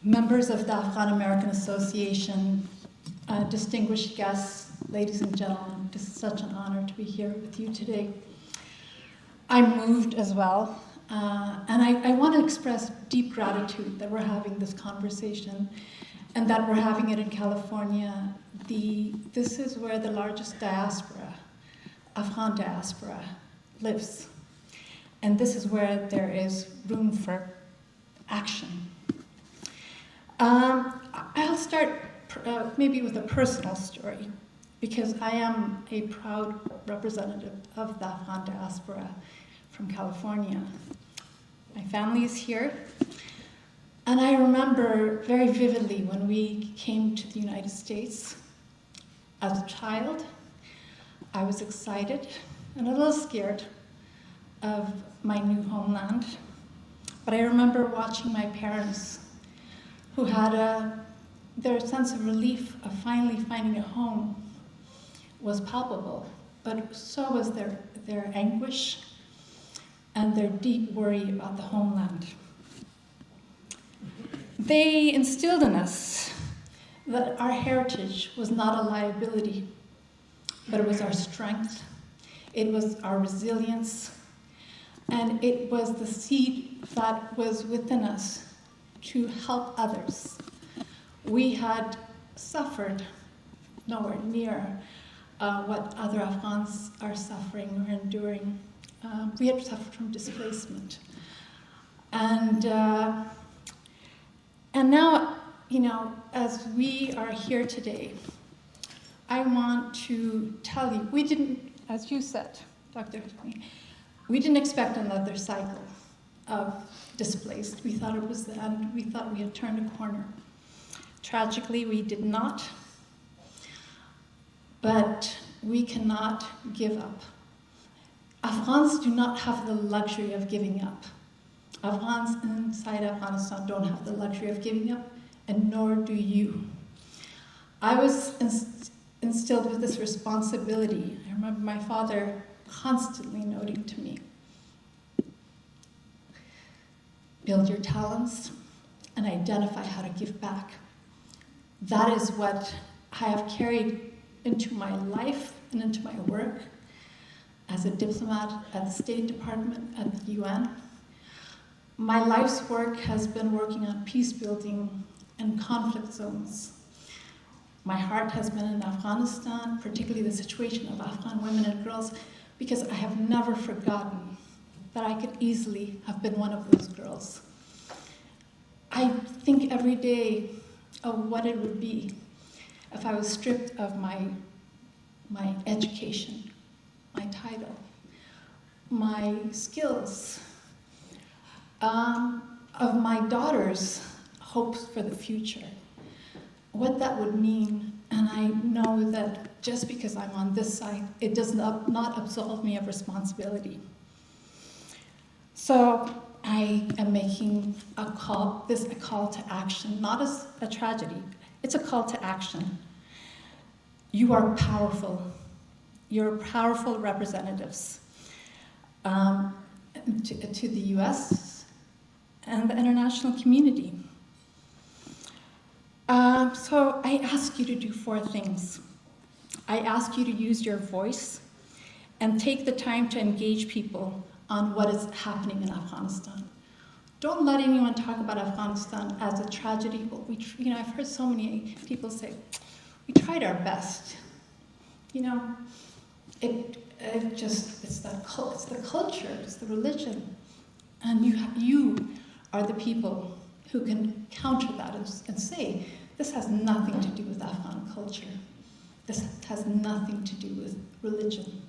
members of the Afghan-American Association, distinguished guests, ladies and gentlemen, it is such an honor to be here with you today. I'm moved as well, and I want to express deep gratitude that we're having this conversation and that we're having it in California. This is where the largest diaspora, Afghan diaspora, lives. And this is where there is room for action. I'll start maybe with a personal story, because I am a proud representative of the Afghan diaspora from California. My family is here, and I remember very vividly when we came to the United States. As a child, I was excited and a little scared of my new homeland, but I remember watching my parents, who had their sense of relief of finally finding a home was palpable, but so was their anguish and their deep worry about the homeland. They instilled in us that our heritage was not a liability, but it was our strength, it was our resilience, and it was the seed that was within us to help others. We had suffered nowhere near what other Afghans are suffering or enduring. We had suffered from displacement. And now, as we are here today, I want to tell you, we didn't, as you said, Dr. Hussein, we didn't expect another cycle of displaced. We thought it was the end. We thought we had turned a corner. Tragically, we did not. But we cannot give up. Afghans do not have the luxury of giving up. Afghans inside Afghanistan don't have the luxury of giving up, and nor do you. I was instilled with this responsibility. I remember my father constantly noting to me, build your talents and identify how to give back. That is what I have carried into my life and into my work as a diplomat at the State Department, at the UN. My life's work has been working on peace building and conflict zones. My heart has been in Afghanistan, particularly the situation of Afghan women and girls, because I have never forgotten that I could easily have been one of those girls. I think every day of what it would be if I was stripped of my education, my title, my skills, of my daughter's hopes for the future, what that would mean. And I know that just because I'm on this side, it does not absolve me of responsibility. So I am making a call to action, not as a tragedy. It's a call to action. You are powerful. You're powerful representatives to the US and the international community. So I ask you to do 4 things. I ask you to use your voice and take the time to engage people on what is happening in Afghanistan. Don't let anyone talk about Afghanistan as a tragedy. Well, I've heard so many people say, we tried our best. It's the culture, it's the religion. And you are the people who can counter that and say, this has nothing to do with Afghan culture. This has nothing to do with religion.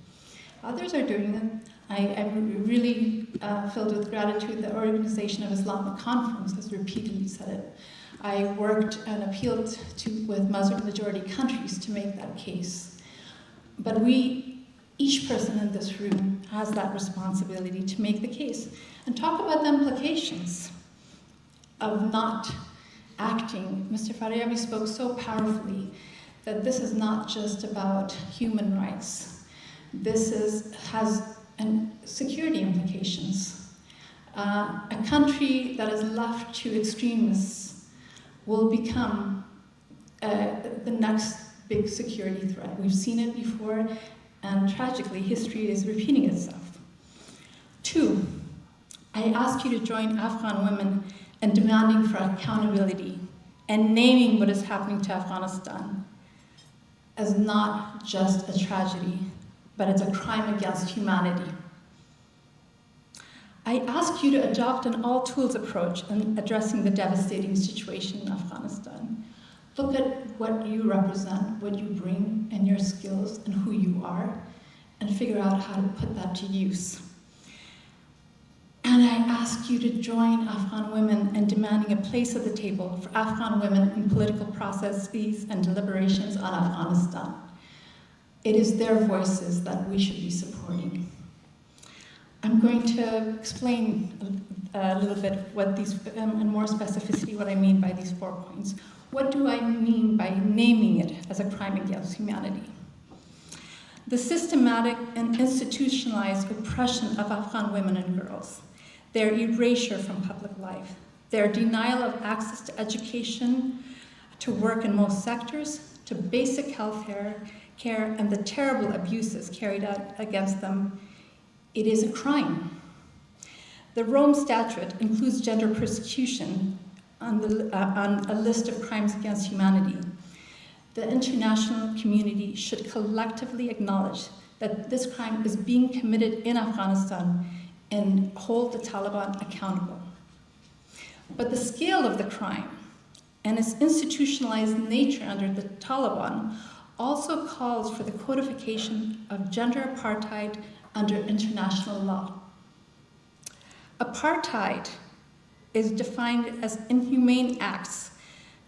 Others are doing it. I'm really filled with gratitude. The Organization of Islamic Conference has repeatedly said it. I worked and appealed with Muslim majority countries to make that case. But each person in this room has that responsibility to make the case and talk about the implications of not acting. Mr. Faryabi spoke so powerfully that this is not just about human rights. This has security implications. A country that is left to extremists will become the next big security threat. We've seen it before, and tragically, history is repeating itself. 2, I ask you to join Afghan women in demanding for accountability and naming what is happening to Afghanistan as not just a tragedy, but it's a crime against humanity. I ask you to adopt an all-tools approach in addressing the devastating situation in Afghanistan. Look at what you represent, what you bring, and your skills, and who you are, and figure out how to put that to use. And I ask you to join Afghan women in demanding a place at the table for Afghan women in political processes and deliberations on Afghanistan. It is their voices that we should be supporting. I'm going to explain a little bit what these, in more specificity, what I mean by these 4 points. What do I mean by naming it as a crime against humanity? The systematic and institutionalized oppression of Afghan women and girls, their erasure from public life, their denial of access to education, to work in most sectors, to basic health care, and the terrible abuses carried out against them, it is a crime. The Rome Statute includes gender persecution on a list of crimes against humanity. The international community should collectively acknowledge that this crime is being committed in Afghanistan and hold the Taliban accountable. But the scale of the crime and its institutionalized nature under the Taliban also calls for the codification of gender apartheid under international law. Apartheid is defined as inhumane acts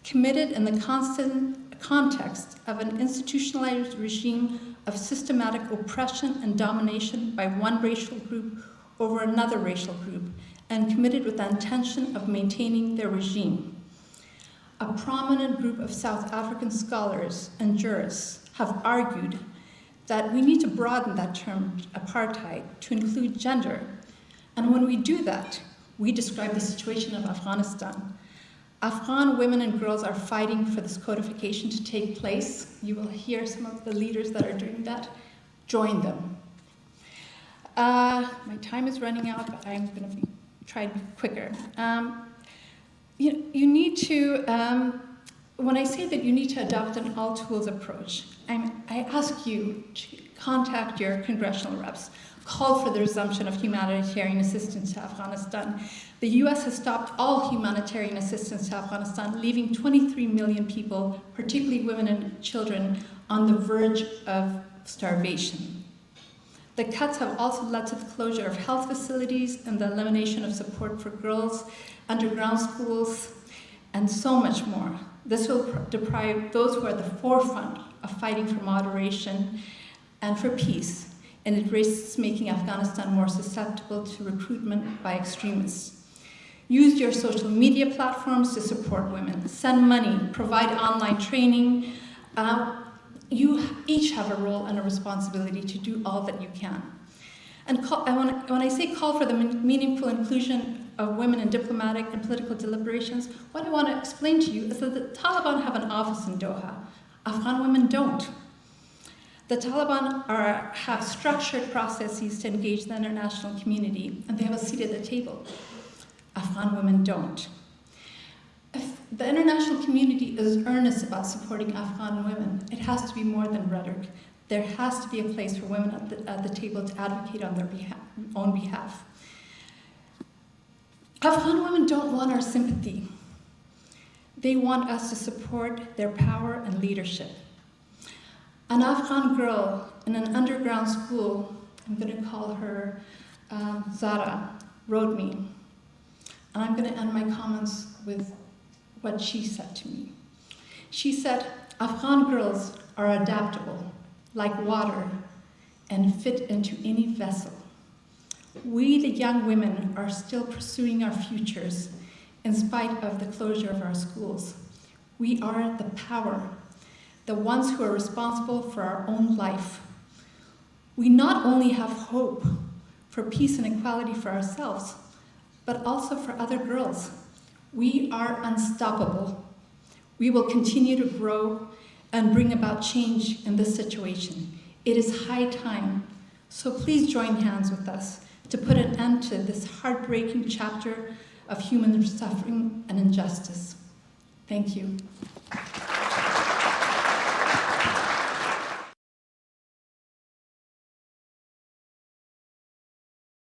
committed in the constant context of an institutionalized regime of systematic oppression and domination by one racial group over another racial group, and committed with the intention of maintaining their regime. A prominent group of South African scholars and jurists have argued that we need to broaden that term apartheid to include gender. And when we do that, we describe the situation of Afghanistan. Afghan women and girls are fighting for this codification to take place. You will hear some of the leaders that are doing that. Join them. My time is running out, but I'm going to try to be quicker. You need to, when I say that you need to adopt an all-tools approach, I ask you to contact your congressional reps, call for the resumption of humanitarian assistance to Afghanistan. The US has stopped all humanitarian assistance to Afghanistan, leaving 23 million people, particularly women and children, on the verge of starvation. The cuts have also led to the closure of health facilities and the elimination of support for girls, underground schools, and so much more. This will deprive those who are at the forefront of fighting for moderation and for peace, and it risks making Afghanistan more susceptible to recruitment by extremists. Use your social media platforms to support women. Send money, provide online training. You each have a role and a responsibility to do all that you can. And when I say call for the meaningful inclusion of women in diplomatic and political deliberations, what I want to explain to you is that the Taliban have an office in Doha. Afghan women don't. The Taliban have structured processes to engage the international community, and they have a seat at the table. Afghan women don't. If the international community is earnest about supporting Afghan women, it has to be more than rhetoric. There has to be a place for women at the table to advocate on their own behalf. Afghan women don't want our sympathy. They want us to support their power and leadership. An Afghan girl in an underground school, I'm going to call her Zara, wrote me. And I'm going to end my comments with what she said to me. She said, Afghan girls are adaptable, like water, and fit into any vessel. We, the young women, are still pursuing our futures in spite of the closure of our schools. We are the power, the ones who are responsible for our own life. We not only have hope for peace and equality for ourselves, but also for other girls. We are unstoppable. We will continue to grow and bring about change in this situation. It is high time, so please join hands with us to put an end to this heartbreaking chapter of human suffering and injustice. Thank you.